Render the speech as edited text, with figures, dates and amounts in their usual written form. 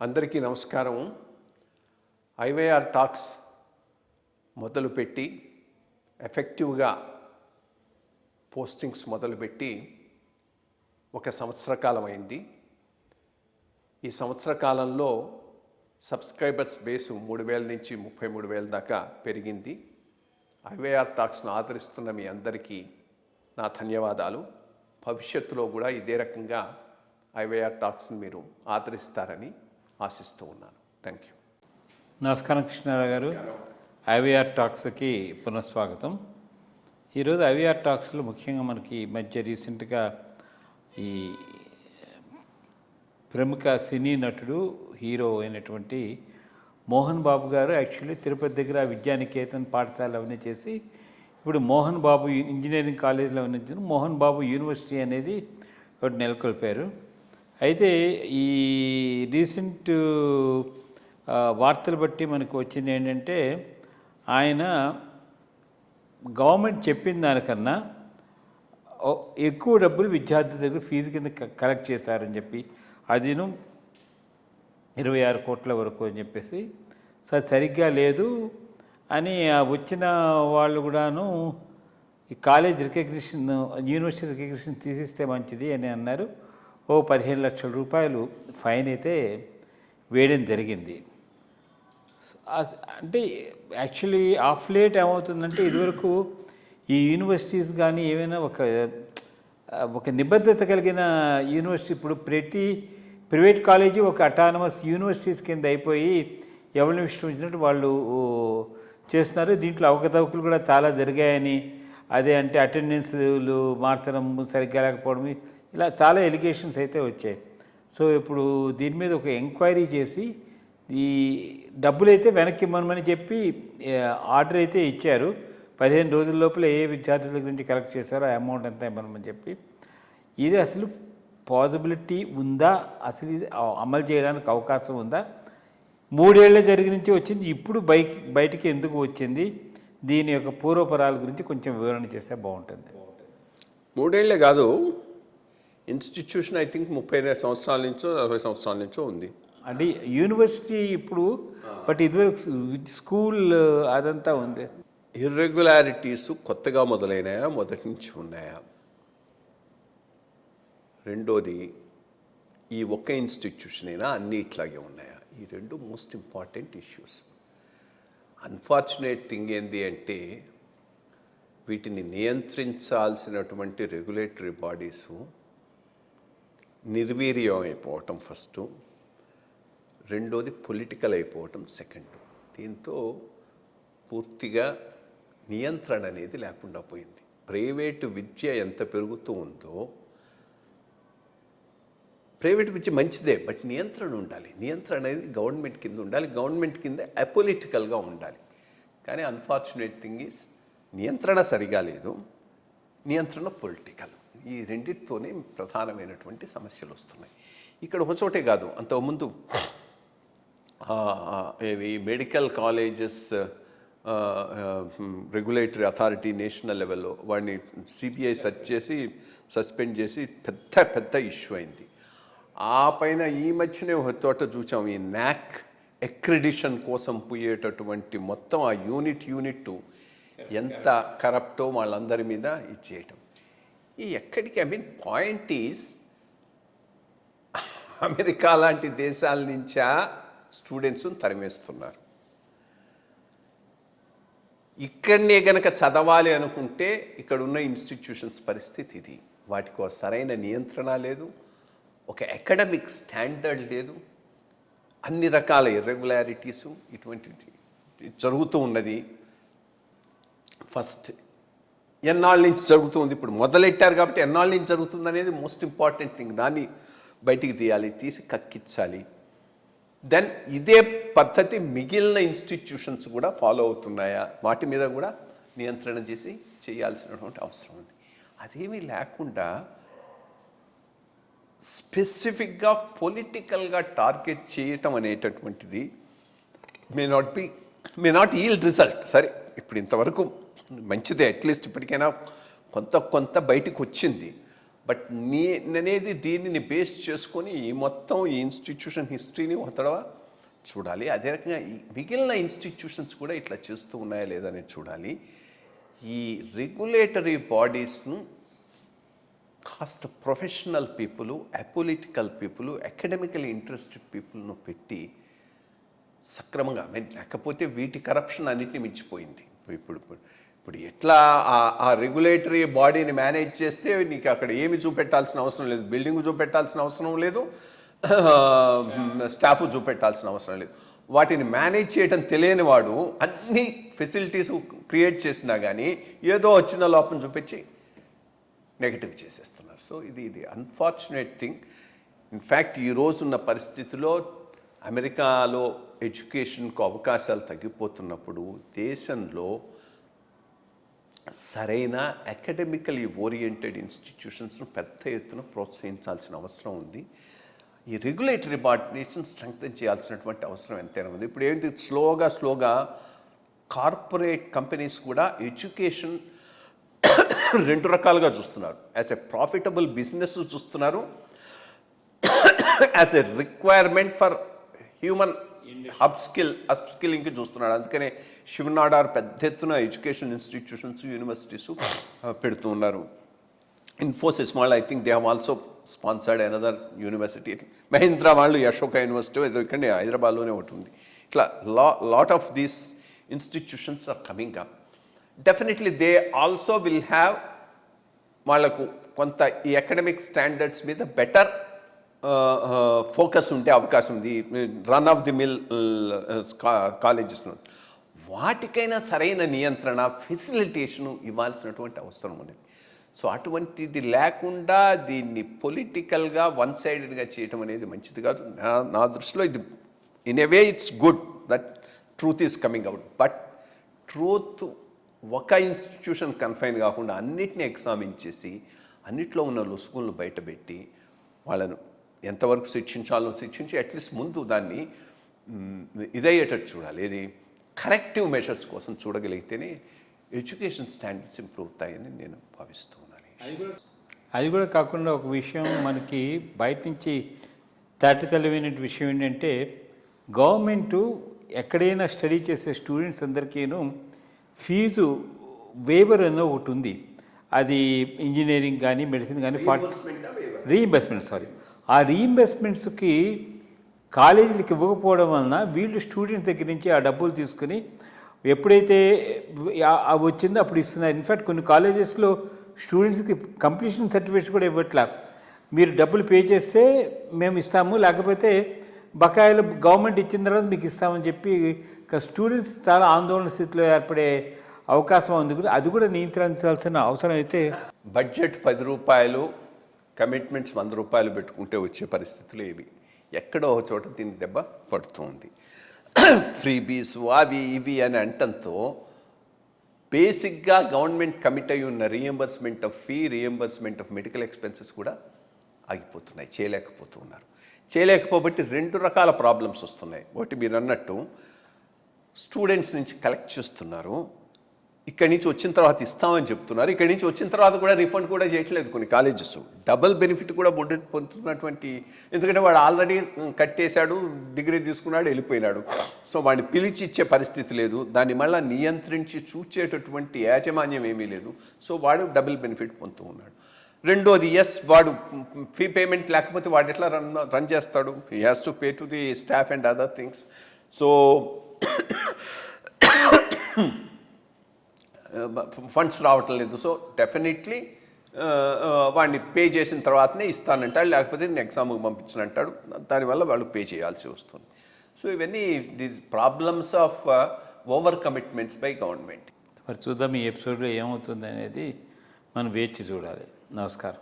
అందరికీ నమస్కారం. IYR talks మొదలుపెట్టి ఎఫెక్టివ్గా పోస్టింగ్స్ మొదలుపెట్టి ఒక సంవత్సర కాలం అయింది. ఈ సంవత్సర కాలంలో సబ్స్క్రైబర్స్ బేసు 3,000 నుంచి 33,000 దాకా పెరిగింది. ఐవైఆర్ టాక్స్ను ఆదరిస్తున్న మీ అందరికీ నా ధన్యవాదాలు. భవిష్యత్తులో కూడా ఇదే రకంగా ఐవైఆర్ టాక్స్ని మీరు ఆదరిస్తారని ఆశిస్తూ ఉన్నాను. Thank you. నమస్కారం కృష్ణారావు గారు. ఐవైఆర్ టాక్స్కి పునఃస్వాగతం. ఈరోజు ఐవైఆర్ టాక్స్లో ముఖ్యంగా మనకి ఈ మధ్య రీసెంట్గా ఈ ప్రముఖ సినీ నటుడు హీరో అయినటువంటి మోహన్ బాబు గారు యాక్చువల్లీ తిరుపతి దగ్గర విద్యానికేతన్ పాఠశాల అవన్నీ చేసి ఇప్పుడు మోహన్ బాబు ఇంజనీరింగ్ కాలేజీలో ఉన్న మోహన్ బాబు యూనివర్సిటీ అనేది ఒకటి నెలకొల్పారు. అయితే ఈ రీసెంట్ వార్తలు బట్టి మనకు వచ్చింది ఏంటంటే ఆయన గవర్నమెంట్ చెప్పిన దానికన్నా ఎక్కువ డబ్బులు విద్యార్థుల దగ్గర ఫీజు కింద కలెక్ట్ చేశారని చెప్పి అదిను 26 కోట్ల వరకు అని చెప్పేసి సరిగ్గా లేదు అని వచ్చిన వాళ్ళు కూడాను ఈ కాలేజ్ రికగ్నిషన్ యూనివర్సిటీ రికగ్నిషన్ తీసిస్తే మంచిది అని అన్నారు. 15 లక్షల రూపాయలు ఫైన్ అయితే వేయడం జరిగింది. అంటే యాక్చువల్లీ ఆఫ్ లేట్ ఏమవుతుందంటే ఇదివరకు ఈ యూనివర్సిటీస్ కానీ ఏమైనా ఒక నిబద్ధత కలిగిన యూనివర్సిటీ, ఇప్పుడు ప్రతి ప్రైవేట్ కాలేజీ ఒక అటానమస్ యూనివర్సిటీస్ కింద అయిపోయి ఎవరిని ఇష్టం వచ్చినట్టు వాళ్ళు చేస్తున్నారు. దీంట్లో అవకతవకలు కూడా చాలా జరిగాయని, అదే అంటే అటెండెన్స్లు మార్చడం సరిగ్గా లేకపోవడం, ఇలా చాలా ఎలిగేషన్స్ అయితే వచ్చాయి. సో ఇప్పుడు దీని మీద ఒక ఎంక్వైరీ చేసి ఈ డబ్బులైతే వెనక్కి ఇవ్వమని చెప్పి ఆర్డర్ అయితే ఇచ్చారు. 15 రోజుల లోపల ఏ విద్యార్థుల దగ్గర నుంచి కలెక్ట్ చేశారో ఆ అమౌంట్ అంతా ఇవ్వమని చెప్పి. ఇది అసలు పాసిబిలిటీ ఉందా, అసలు ఇది అమలు చేయడానికి అవకాశం ఉందా? 3 ఏళ్ల జరిగి నుంచి వచ్చింది, ఇప్పుడు బయటికి ఎందుకు వచ్చింది? దీని యొక్క పూర్వపరాల గురించి కొంచెం వివరణ చేస్తే బాగుంటుంది. 3 ఏళ్లే కాదు, ఇన్స్టిట్యూషన్ ఐ థింక్ 30 సంవత్సరాల నుంచో 40 సంవత్సరాల నుంచో ఉంది. అంటే యూనివర్సిటీ ఇప్పుడు, బట్ ఇదివరకు స్కూల్ అదంతా ఉంది. ఇర్రెగ్యులారిటీస్ కొత్తగా మొదలైనాయా, మొదటి నుంచి ఉన్నాయా? రెండోది, ఈ ఒక్క ఇన్స్టిట్యూషన్ అయినా అన్నీ ఇట్లాగే ఉన్నాయా? ఈ రెండు most important issues. Unfortunate thing ఏంది అంటే వీటిని నియంత్రించాల్సినటువంటి రెగ్యులేటరీ బాడీసు నిర్వీర్యం అయిపోవటం ఫస్ట్, రెండోది పొలిటికల్ అయిపోవటం సెకండ్. దీంతో పూర్తిగా నియంత్రణ అనేది లేకుండా పోయింది. ప్రైవేటు విద్య ఎంత పెరుగుతూ ఉందో, ప్రైవేట్ విద్య మంచిదే, బట్ నియంత్రణ ఉండాలి. నియంత్రణ అనేది గవర్నమెంట్ కింద ఉండాలి, గవర్నమెంట్ కింద అపొలిటికల్గా ఉండాలి. కానీ అన్ఫార్చునేట్ థింగ్ ఈజ్ నియంత్రణ సరిగా లేదు, నియంత్రణ పొలిటికల్. ఈ రెండింటితోనే ప్రధానమైనటువంటి సమస్యలు వస్తున్నాయి. ఇక్కడ ఒకచోటే కాదు, అంతకుముందు ఇవి medical colleges regulatory authority national లెవెల్లో వాడిని సిబిఐ సెర్చ్ చేసి సస్పెండ్ చేసి పెద్ద ఇష్యూ అయింది. ఆ పైన ఈ మధ్యనే ఒక చోట చూసాం, ఈ నాక్ అక్రిడిషన్ కోసం పోయేటటువంటి మొత్తం ఆ యూనిట్ ఎంత కరప్టో వాళ్ళందరి మీద ఇచ్చేయటం. ఈ ఎక్కడికి పాయింట్ ఈజ్, అమెరికా లాంటి దేశాల నుంచా స్టూడెంట్స్ని తరిమేస్తున్నారు. ఇక్కడనే గనక చదవాలి అనుకుంటే ఇక్కడున్న ఇన్స్టిట్యూషన్స్ పరిస్థితి ఇది. వాటికి సరైన నియంత్రణ లేదు, ఒక అకాడమిక్ స్టాండర్డ్ లేదు, అన్ని రకాల ఇర్రెగ్యులారిటీసు ఇటువంటిది జరుగుతూ ఉన్నది. ఫస్ట్ ఎన్నాళ్ళ నుంచి జరుగుతుంది, ఇప్పుడు మొదలెట్టారు కాబట్టి ఎన్నాళ్ళ నుంచి జరుగుతుంది అనేది మోస్ట్ ఇంపార్టెంట్ థింగ్. దాన్ని బయటికి తీయాలి, తీసి కక్కించాలి. దెన్ ఇదే పద్ధతి మిగిలిన ఇన్స్టిట్యూషన్స్ కూడా ఫాలో అవుతున్నాయా, వాటి మీద కూడా నియంత్రణ చేయాల్సినటువంటి అవసరం ఉంది. అదేమీ లేకుండా స్పెసిఫిక్గా పొలిటికల్గా టార్గెట్ చేయటం అనేటటువంటిది మే నాట్ ఈల్డ్ రిజల్ట్. సరే, ఇప్పుడు ఇంతవరకు మంచిదే, అట్లీస్ట్ ఇప్పటికైనా కొంత బయటికి వచ్చింది. బట్ నేనేది దీనిని బేస్ చేసుకొని ఈ మొత్తం ఈ ఇన్స్టిట్యూషన్ హిస్టరీని ఒక తడవ చూడాలి. అదే రకంగా ఈ మిగిలిన ఇన్స్టిట్యూషన్స్ కూడా ఇట్లా చేస్తూ ఉన్నాయా లేదా అనేది చూడాలి. ఈ రెగ్యులేటరీ బాడీస్ను కాస్త professional people, apolitical people, academically interested పీపుల్ను పెట్టి సక్రమంగా లేకపోతే వీటి కరప్షన్ అన్నింటినీ మించిపోయింది. ఇప్పుడు ఎట్లా ఆ రెగ్యులేటరీ బాడీని మేనేజ్ చేస్తే నీకు అక్కడ ఏమి చూపెట్టాల్సిన అవసరం లేదు, బిల్డింగ్ చూపెట్టాల్సిన అవసరం లేదు, స్టాఫ్ చూపెట్టాల్సిన అవసరం లేదు. వాటిని మేనేజ్ చేయడం తెలియని వాడు అన్ని ఫెసిలిటీస్ క్రియేట్ చేసినా కానీ ఏదో వచ్చిన లోపం చూపించి నెగటివ్ చేసేస్తున్నారు. సో ఇది అన్ఫార్చునేట్ థింగ్. ఇన్ఫ్యాక్ట్ ఈ రోజున్న పరిస్థితిలో అమెరికాలో ఎడ్యుకేషన్కు అవకాశాలు తగ్గిపోతున్నప్పుడు దేశంలో సరైన అకాడమికలీ ఓరియంటెడ్ ఇన్స్టిట్యూషన్స్ను పెద్ద ఎత్తున ప్రోత్సహించాల్సిన అవసరం ఉంది. ఈ రెగ్యులేటరీ బాడీస్ని స్ట్రెంగ్తన్ చేయాల్సినటువంటి అవసరం ఎంతైనా ఉంది. ఇప్పుడు ఏంటి స్లోగా కార్పొరేట్ కంపెనీస్ కూడా ఎడ్యుకేషన్ రెండు రకాలుగా చూస్తున్నారు. యాజ్ ఎ ప్రాఫిటబుల్ బిజినెస్ చూస్తున్నారు, as a requirement for human అప్స్కిల్లింగ్కి చూస్తున్నాడు. అందుకనే శివనాడార్ పెద్ద ఎత్తున ఎడ్యుకేషన్ ఇన్స్టిట్యూషన్స్, యూనివర్సిటీస్ పెడుతూ ఉన్నారు. ఇన్ఫోసిస్ వాళ్ళు I think they have also sponsored another university. Mahindra వాళ్ళు అశోక యూనివర్సిటీ ఏదో ఇక్కడ హైదరాబాద్లోనే ఒకటి ఉంది. ఇట్లా lot of these institutions are coming up. Definitely they also will have వాళ్ళకు కొంత ఈ అకాడమిక్ స్టాండర్డ్స్ మీద బెటర్ ఫోకస్ ఉండే అవకాశం ఉంది. రన్ ఆఫ్ ది మిల్ కాలేజెస్లో వాటికైనా సరైన నియంత్రణ, ఫెసిలిటేషను ఇవ్వాల్సినటువంటి అవసరం ఉంది. సో అటువంటిది లేకుండా దీన్ని పొలిటికల్గా వన్ సైడెడ్గా చేయటం అనేది మంచిది కాదు. నా దృష్టిలో ఇది in a way it's good that truth is coming out. But truth ఒక ఇన్స్టిట్యూషన్ కన్ఫైన్ కాకుండా అన్నిటినీ ఎగ్జామిన్ చేసి అన్నిట్లో ఉన్న లొసుగులను బయటపెట్టి వాళ్ళను ఎంతవరకు శిక్షించాలో శిక్షించి అట్లీస్ట్ ముందు దాన్ని ఇదయ్యేటట్టు చూడాలి. ఇది కరెక్టివ్ మెషర్స్ కోసం చూడగలిగితేనే ఎడ్యుకేషన్ స్టాండర్డ్స్ ఇంప్రూవ్ అవుతాయని నేను భావిస్తూ ఉన్నాను. అది కూడా కాకుండా ఒక విషయం మనకి బయట నుంచి తేటతెల్లమైన విషయం ఏంటంటే గవర్నమెంటు ఎక్కడైనా స్టడీ చేసే స్టూడెంట్స్ అందరికీను ఫీజు వేవర్ అన్న ఒకటి ఉంది. అది ఇంజనీరింగ్ కానీ మెడిసిన్ కానీ రీఇంబర్స్మెంట్ ఆ రీఇంబర్స్మెంట్స్కి కాలేజీలకు ఇవ్వకపోవడం వలన వీళ్ళు స్టూడెంట్స్ దగ్గర నుంచి ఆ డబ్బులు తీసుకుని ఎప్పుడైతే వచ్చిందో అప్పుడు ఇస్తున్నారు. ఇన్ఫ్యాక్ట్ కొన్ని కాలేజెస్లో స్టూడెంట్స్కి కంప్లీషన్ సర్టిఫికేట్స్ కూడా ఇవ్వట్లా. మీరు డబ్బులు పే చేస్తే మేము ఇస్తాము, లేకపోతే బకాయిలు గవర్నమెంట్ ఇచ్చిన తర్వాత మీకు ఇస్తామని చెప్పి స్టూడెంట్స్ చాలా ఆందోళన స్థితిలో ఏర్పడే అవకాశం ఉంది. అది కూడా నియంత్రించాల్సిన అవసరం అయితే. బడ్జెట్ 10 రూపాయలు, కమిట్మెంట్స్ 100 రూపాయలు పెట్టుకుంటే వచ్చే పరిస్థితులు ఏవి? ఎక్కడో ఒక చోట దీనికి దెబ్బ పడుతుంది. ఫ్రీబీస్ అవి ఇవి అని అంటంతో బేసిక్గా గవర్నమెంట్ కమిట్ అయి ఉన్న reimbursement of fee, reimbursement of medical expenses కూడా ఆగిపోతున్నాయి, చేయలేకపోతున్నారు. చేయలేకపోబట్టి 2 రకాల ప్రాబ్లమ్స్ వస్తున్నాయి. ఒకటి మీరు అన్నట్టు స్టూడెంట్స్ నుంచి కలెక్ట్ చేస్తున్నారు, ఇక్కడి నుంచి వచ్చిన తర్వాత ఇస్తామని చెప్తున్నారు, ఇక్కడి నుంచి వచ్చిన తర్వాత కూడా రిఫండ్ కూడా చేయట్లేదు కొన్ని కాలేజెస్. డబుల్ బెనిఫిట్ కూడా పొందుతున్నటువంటి, ఎందుకంటే వాడు ఆల్రెడీ కట్టేశాడు, డిగ్రీ తీసుకున్నాడు, వెళ్ళిపోయినాడు. సో వాడిని పిలిచి ఇచ్చే పరిస్థితి లేదు, దాన్ని మళ్ళీ నియంత్రించి చూచేటటువంటి యాజమాన్యం ఏమీ లేదు. సో వాడు డబుల్ బెనిఫిట్ పొందుతూ ఉన్నాడు. రెండోది వాడు ఫీ పేమెంట్ లేకపోతే వాడు ఎట్లా రన్ చేస్తాడు? He has to pay to the staff and other things. So funds రావటం లేదు. సో డెఫినెట్లీ వాడిని పే చేసిన తర్వాతనే ఇస్తానంటాడు, లేకపోతే నేను ఎగ్జామ్కి పంపించనంటాడు. దానివల్ల వాళ్ళు పే చేయాల్సి వస్తుంది. సో ఇవన్నీ the problems of over commitments by government. మరి చూద్దాం ఈ ఎపిసోడ్లో ఏమవుతుంది అనేది మనం వేచి చూడాలి. నమస్కారం.